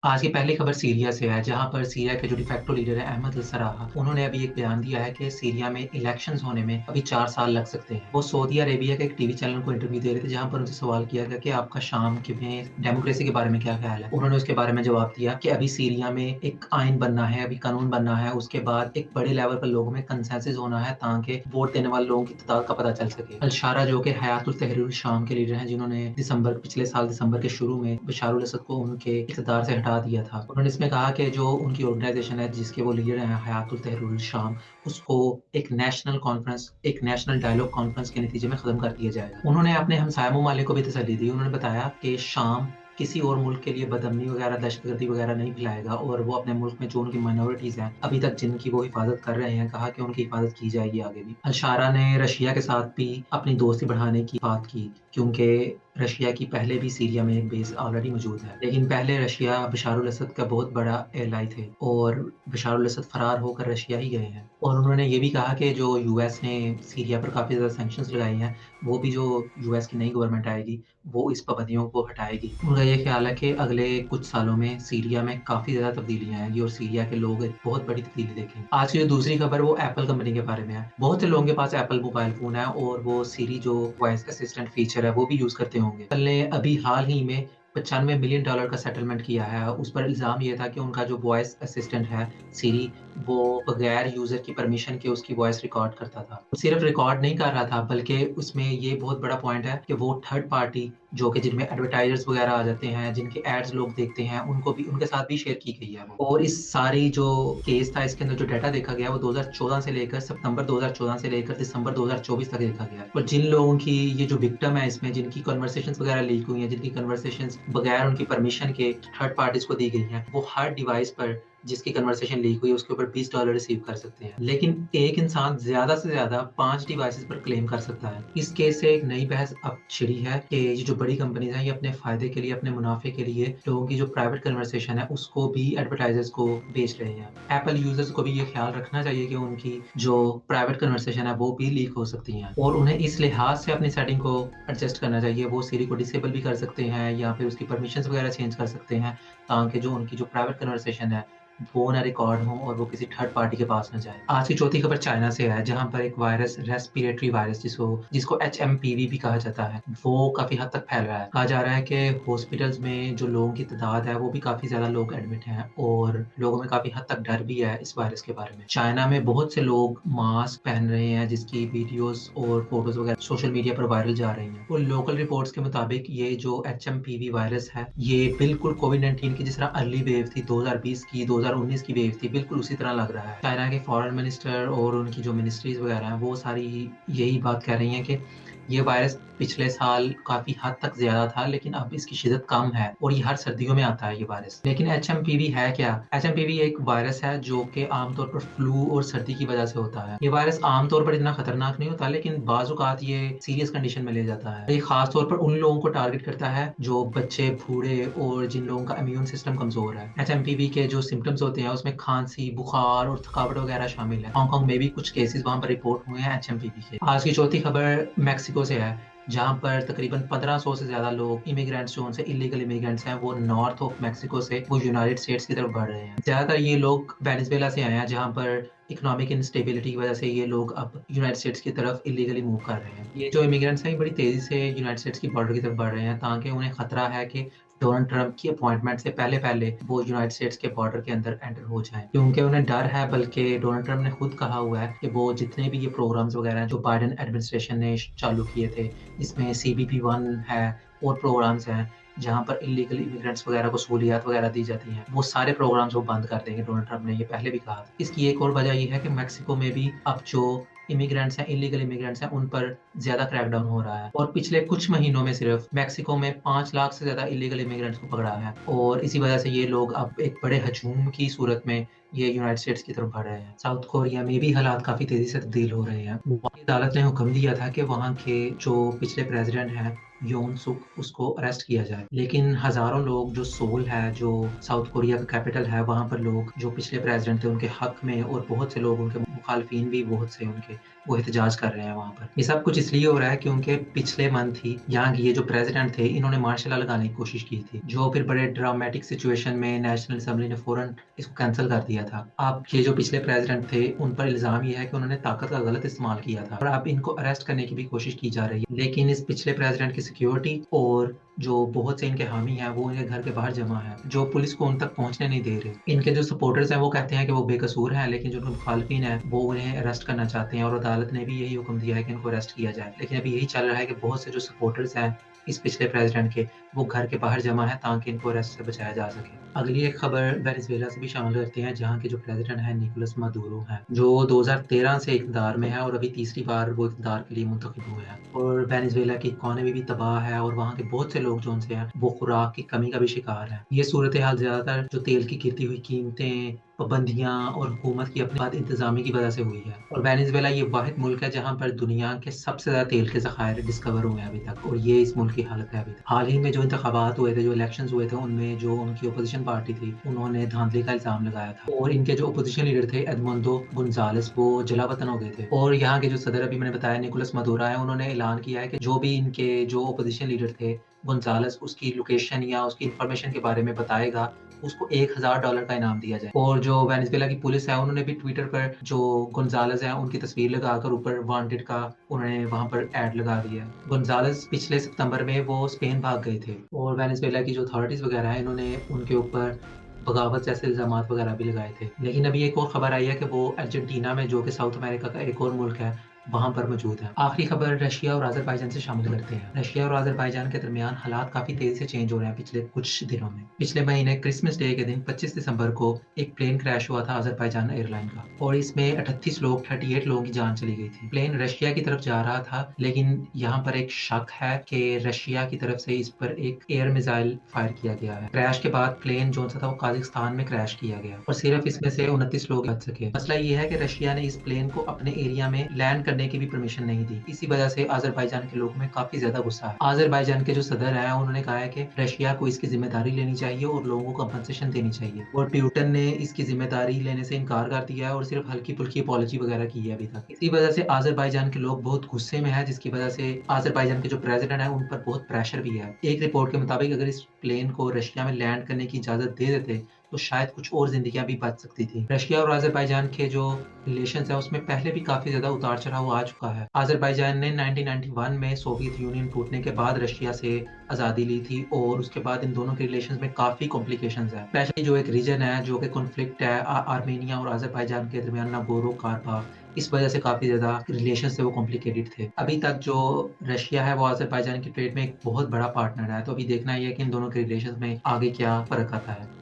आज की पहली खबर सीरिया से है, जहाँ पर सीरिया के जो डिफैक्टो लीडर है अहमद अल-सराह, उन्होंने अभी एक बयान दिया है कि सीरिया में इलेक्शंस होने में अभी 4 साल लग सकते हैं। वो सऊदी अरेबिया के एक टीवी चैनल को इंटरव्यू दे रहे थे, जहाँ पर उनसे सवाल किया गया कि आपका शाम के में डेमोक्रेसी के बारे में क्या ख़्याल है? उन्होंने उसके बारे में जवाब दिया कि अभी सीरिया में एक आईन बनना है, अभी कानून बनना है, उसके बाद एक बड़े लेवल पर लोगों में कंसेंसस होना है ताकि वोट देने वाले लोगों की तादाद का पता चल सके। अल-शारा जो कि हयातुल तहरीरुल शाम के लीडर हैं, जिन्होंने पिछले साल दिसंबर के शुरू में बशार अल-असद को उनके इक़्तिदार से हटा दिया था। उन्होंने इसमें कहा कि जो उनकी ऑर्गेनाइज़ेशन है, जिसके वो लीडर हैं हयातुल तहरीरुल शाम, उसको एक नेशनल डायलॉग कॉन्फ्रेंस के नतीजे में ख़त्म कर दिया जाएगा। उन्होंने अपने हमसाया ममालिक को भी तसल्ली दी। उन्होंने बताया कि शाम किसी और मुल्क के लिए बदअमनी वगैरह, दहशतगर्दी वगैरह नहीं फैलाएगा और वो अपने मुल्क में जो उनकी माइनॉरिटीज़ हैं, अभी तक जिनकी वो हिफ़ाज़त कर रहे हैं, कहा कि उनकी हिफ़ाज़त की जाएगी आगे भी। अल-शारा ने रशिया के साथ भी अपनी दोस्ती बढ़ाने की बात की, क्योंकि रशिया की पहले भी सीरिया में एक बेस ऑलरेडी मौजूद है। लेकिन पहले रशिया बशार अल-असद का बहुत बड़ा एलाई थे और बशार अल-असद फरार होकर रशिया ही गए हैं। और उन्होंने ये भी कहा कि जो यूएस ने सीरिया पर काफ़ी ज़्यादा सैंक्शंस लगाए हैं, वो भी जो यूएस की नई गवर्नमेंट आएगी, वो इस पाबंदियों को हटाएगी। उनका ये ख़्याल है कि अगले कुछ सालों में सीरिया में काफ़ी ज़्यादा तब्दीलियाँ आएँगी और सीरिया के लोग एक बहुत बड़ी तब्दीली देखेंगे। आज की जो दूसरी खबर वो एप्पल कंपनी के बारे में है। बहुत से लोगों के पास एप्पल मोबाइल फ़ोन है और वो सिरी जो वॉइस असिस्टेंट फीचर है, वो भी यूज़ करते होंगे। एप्पल ने अभी हाल ही में $95 मिलियन का सेटलमेंट किया है। उस पर इल्ज़ाम ये था कि उनका जो वॉइस असिस्टेंट है, सिरी, वो बगैर यूज़र की परमिशन के उसकी वॉइस रिकॉर्ड करता था। सिर्फ़ रिकॉर्ड नहीं कर रहा था, बल्कि उसमें ये बहुत बड़ा पॉइंट है कि वो थर्ड पार्टी जो कि जिनमें एडवर्टाइज़र्स वगैरह आ जाते हैं, जिनके एड्स लोग देखते हैं, उनके साथ भी शेयर की गई है वो। और इस सारी जो केस था, इसके अंदर जो डाटा देखा गया, वो 2014 से लेकर सितंबर 2014 से लेकर दिसंबर 2024 तक देखा गया। और जिन लोगों की ये जो विक्टिम है इसमें, जिनकी कन्वर्सेशंस वगैरह लीक हुई हैं, जिनकी कन्वर्सेशंस बगैर उनकी परमिशन के थर्ड पार्टीज़ को दी गई हैं, वो हर डिवाइस पर जिसकी कन्वर्सेशन लीक हुई है, उसके ऊपर $20 रिसीव कर सकते हैं। लेकिन एक इंसान ज़्यादा से ज़्यादा 5 डिवाइसेज़ पर क्लेम कर सकता है। इस केस से एक नई बहस अब छिड़ी है कि ये जो बड़ी कंपनीज़ हैं, ये अपने फ़ायदे के लिए, अपने मुनाफ़े के लिए लोगों की जो प्राइवेट कन्वर्सेशन है, उसको भी एडवर्टाइज़र्स को बेच रहे हैं। एप्पल यूज़र्स को भी ये ख़्याल रखना चाहिए कि उनकी जो प्राइवेट कन्वर्सेशन है, वो भी लीक हो सकती हैं और उन्हें इस लिहाज़ से अपनी सेटिंग को एडजस्ट करना चाहिए। वो सिरी को डिसेबल भी कर सकते हैं या फिर उसकी परमिशंस वगैरह चेंज कर सकते हैं, ताकि जो उनकी जो प्राइवेट कन्वर्सेशन है, वो ना रिकॉर्ड हो और वो किसी थर्ड पार्टी के पास ना जाए। आज की चौथी खबर चाइना से है, जहाँ पर एक वायरस, रेस्पिरेटरी वायरस, जिसको जिसको एचएमपीवी भी कहा जाता है, वो काफ़ी हद तक फैल रहा है। कहा जा रहा है कि हॉस्पिटल्स में जो लोगों की तादाद है, वो भी काफ़ी ज़्यादा लोग एडमिट हैं और लोगों में काफ़ी हद तक डर भी है इस वायरस के बारे में। चाइना में बहुत से लोग मास्क पहन रहे हैं, जिसकी वीडियोज़ और फ़ोटोज़ वगैरह सोशल मीडिया पर वायरल जा रही हैं। और लोकल रिपोर्ट्स के मुताबिक ये जो एचएमपीवी वायरस है, ये बिल्कुल कोविड-19 की जिस तरह अर्ली वेव थी 2020 की, 2019 की वेव थी, बिल्कुल उसी तरह लग रहा है। चाइना के फॉरेन मिनिस्टर और उनकी जो मिनिस्ट्रीज़ वगैरह हैं, वो सारी यही बात कह रही हैं कि ये वायरस पिछले साल काफ़ी हद तक ज़्यादा था, लेकिन अब इसकी शिद्दत कम है और ये हर सर्दियों में आता है ये वायरस। लेकिन एचएमपीवी है क्या? एचएमपीवी एक वायरस है जो कि आमतौर पर फ्लू और सर्दी की वजह से होता है। ये वायरस आमतौर पर इतना खतरनाक नहीं होता, लेकिन बाज़ औक़ात ये सीरियस कंडीशन में ले जाता है। ये ख़ास तौर पर उन लोगों को टारगेट करता है जो बच्चे, बूढ़े और जिन लोगों का इम्यून सिस्टम कमज़ोर है। एचएमपीवी के जो सिम्पटम्स होते हैं, उसमें खाँसी, बुखार और थकावट वगैरह शामिल है। हांगकांग में भी कुछ केसेज़ वहाँ पर रिपोर्ट हुए हैं एचएमपीवी के। आज की चौथी खबर मेक्सिको से है, जहाँ पर तकरीबन 1500 से ज़्यादा लोग इमिग्रेंट्स जो उनसे इल्लीगल इमिग्रेंट्स हैं, वो नॉर्थ ऑफ मेक्सिको से वो यूनाइटेड स्टेट्स की तरफ बढ़ रहे हैं। ज़्यादातर ये लोग वेनेज़ुएला से आए हैं, जहाँ पर इकोनॉमिक इंस्टेबिलिटी की वजह से ये लोग अब यूनाइटेड स्टेट्स की तरफ इल्लीगली मूव कर रहे हैं। ये जो इमिग्रेंट्स हैं, ये बड़ी तेज़ी से यूनाइटेड स्टेट्स की बॉर्डर की तरफ बढ़ रहे हैं, ताकि उन्हें खतरा है कि डोनाल्ड ट्रंप की अपॉइंटमेंट से पहले-पहले वो यूनाइटेड स्टेट्स के बॉर्डर के अंदर एंटर हो जाएँ। क्योंकि उन्हें डर है, बल्कि डोनाल्ड ट्रंप ने खुद कहा हुआ है कि वो जितने भी ये प्रोग्राम्स वगैरह हैं, जो बाइडेन एडमिनिस्ट्रेशन ने चालू किए थे, इसमें सीबीपी-1 है और प्रोग्राम्स हैं, जहाँ पर इल्लीगल इमिग्रेंट्स वगैरह को सहूलियत वगैरह दी जाती हैं, वो सारे प्रोग्राम्स वो बंद कर देंगे। डोनाल्ड ट्रंप ने ये पहले भी कहा था। इसकी एक और वजह ये है कि मेक्सिको में भी अब जो इमिग्रेंट्स हैं, इल्लीगल इमिग्रेंट्स हैं, उन पर ज़्यादा क्रैकडाउन हो रहा है और पिछले कुछ महीनों में सिर्फ मेक्सिको में 5 लाख से ज़्यादा इल्लीगल इमिग्रेंट्स को पकड़ा है और इसी वजह से ये लोग अब एक बड़े हजूम की सूरत में ये यूनाइटेड स्टेट्स की तरफ बढ़ रहे हैं। साउथ कोरिया में भी हालात काफ़ी तेज़ी से तब्दील हो रहे हैं। वहाँ की अदालत ने हुक्म दिया था कि वहाँ के जो पिछले प्रेज़िडेंट हैं, योन सुक उसको अरेस्ट किया जाए। लेकिन हज़ारों लोग जो सोल है, जो साउथ कोरिया का कैपिटल है, वहाँ पर लोग जो पिछले प्रेज़िडेंट थे उनके हक में और बहुत से लोग उनके मुखालफिन भी बहुत से उनके वो एहतजाज कर रहे हैं वहाँ पर। ये सब कुछ इसलिए हो रहा है क्योंकि पिछले मंथ ही यहाँ के ये जो प्रेज़िडेंट थे इन्होंने मार्शल लॉ लगाने की कोशिश की थी, जो फिर बड़े ड्रामेटिक सिचुएशन में नेशनल असेंबली ने फ़ौरन इसको कैंसल कर दिया था। अब ये जो पिछले प्रेज़िडेंट थे उन पर इल्ज़ाम ये है कि उन्होंने ताकत का गलत इस्तेमाल किया था और अब इनको अरेस्ट करने की भी कोशिश की जा रही है। लेकिन इस पिछले प्रेज़िडेंट की सिक्योरिटी और जो बहुत से इनके हामी हैं वो इनके घर के बाहर जमा हैं, जो पुलिस को उन तक पहुँचने नहीं दे रहे। इनके जो सपोर्टर्स हैं वो कहते हैं कि वो बेकसूर हैं, लेकिन जो उनके मुखालफिन हैं वो उन्हें अरेस्ट करना चाहते हैं और अदालत ने भी यही हुक्म दिया है कि इनको अरेस्ट किया जाए। लेकिन अभी यही चल रहा है कि बहुत से जो सपोर्टर्स हैं इस पिछले प्रेज़िडेंट के, वो घर के बाहर जमा हैं ताकि इनको अरेस्ट से बचाया जा सके। अगली एक खबर वेनेज़ुएला से भी शामिल करते हैं, जहाँ के जो प्रेज़िडेंट हैं निकोलस मादुरो हैं, जो 2013 से इक़्तिदार में है और अभी तीसरी बार वो इक़्तिदार के लिए मुंतखब हुए हैं। और वेनेज़ुएला की इकॉनमी भी तबाह है और वहाँ के बहुत से लोग जो उनसे हैं, वो खुराक की कमी का भी शिकार हैं। ये सूरत-ए-हाल ज़्यादातर जो तेल की गिरती हुई कीमतें, पाबंदियाँ और हुकूमत की अपनी बद-इंतज़ामी की वजह से हुई है। और वेनेज़ुएला ये वाहिद मुल्क है जहाँ पर दुनिया के सबसे ज़्यादा तेल के ज़खायर डिस्कवर हुए हैं अभी तक, और ये इस मुल्क की हालत है अभी तक। हाल ही में जो इंतखाबात हुए थे, जो इलेक्शंस हुए थे, उनमें जो उनकी अपोज़िशन पार्टी थी, उन्होंने धांधली का इल्ज़ाम लगाया था और इनके जो अपोज़िशन लीडर थे एडमुंडो गोंज़ालेस, वो जलावतन हो गए थे। और यहाँ के जो सदर अभी मैंने बताया निकोलस मादुरो हैं, उन्होंने ऐलान किया है कि जो भी इनके जो अपोज़िशन लीडर थे गोंज़ालेस, उसकी लोकेशन या उसकी इन्फॉर्मेशन के बारे में बताएगा, उसको $1000 का इनाम दिया जाए। और जो वेनेज़ुएला की पुलिस है उन्होंने भी ट्विटर पर जो गोंज़ालेस हैं उनकी तस्वीर लगाकर ऊपर वांटेड का उन्होंने वहाँ पर ऐड लगा दिया है। गोंज़ालेस पिछले सितंबर में वो स्पेन भाग गए थे और वेनेज़ुएला की जो अथॉरिटीज़ वगैरह हैं इन्होंने उनके ऊपर बगावत जैसे इल्ज़ामात वगैरह भी लगाए थे। लेकिन अभी एक और खबर आई है कि वो अर्जेंटीना में, जो कि साउथ अमेरिका का एक और मुल्क है, वहाँ पर मौजूद है। आखिरी खबर रशिया और अज़रबैजान से शामिल करते हैं। रशिया और अज़रबैजान के दरमियान हालात काफ़ी तेज़ी से चेंज हो रहे हैं पिछले कुछ दिनों में। पिछले महीने क्रिसमस डे के दिन 25 दिसंबर को एक प्लेन क्रैश हुआ था अज़रबैजान एयरलाइन का और इसमें 38 लोगों की जान चली गई थी। प्लेन रशिया की तरफ जा रहा था, लेकिन यहाँ पर एक शक है कि रशिया की तरफ से इस पर एक एयर मिसाइल फायर किया गया है। क्रैश के बाद प्लेन जो था वो काज़ाकिस्तान में क्रैश किया गया और सिर्फ इसमें से 29 लोग बच सके। मसला ये है कि रशिया ने इस प्लेन को अपने एरिया में लैंड करने की भी परमिशन नहीं दी। इसी वजह से अज़रबैजान के लोगों में काफ़ी ज़्यादा गुस्सा है। अज़रबैजान के जो सदर हैं उन्होंने कहा है कि रशिया को इसकी ज़िम्मेदारी लेनी चाहिए और लोगों को कंपनसेशन देनी चाहिए, और प्यूटन ने इसकी ज़िम्मेदारी लेने से इनकार कर दिया है और सिर्फ हल्की-फुल्की अपॉलजी वगैरह की है अभी तक। इसी वजह से अज़रबैजान के लोग बहुत गुस्से में हैं, जिसकी वजह से अज़रबैजान के जो प्रेज़िडेंट हैं उन पर बहुत प्रेशर भी है। एक रिपोर्ट के मुताबिक अगर इस प्लेन को रशिया में लैंड करने की इजाज़त दे देते तो शायद कुछ और ज़िंदगियाँ भी बच सकती थी। रशिया और अज़रबैजान के जो रिलेशंस हैं उसमें पहले भी काफ़ी ज़्यादा उतार-चढ़ाव आ चुका है। अज़रबैजान ने 1991 में सोवियत यूनियन टूटने के बाद रशिया से आज़ादी ली थी और उसके बाद इन दोनों के रिलेशंस में काफ़ी कॉम्प्लिकेशंस हैं। स्पेशली जो एक रीजन है जो कि कॉन्फ्लिक्ट है आर्मेनिया और अज़रबैजान के दरमियान नागोर्नो-काराबाख, इस वजह से काफ़ी ज़्यादा रिलेशंस थे वो कॉम्प्लिकेटेड थे। अभी तक जो रशिया है वो अज़रबैजान की ट्रेड में एक बहुत बड़ा पार्टनर है, तो अभी देखना ये है कि इन दोनों के रिलेशंस में आगे क्या फ़र्क आता है।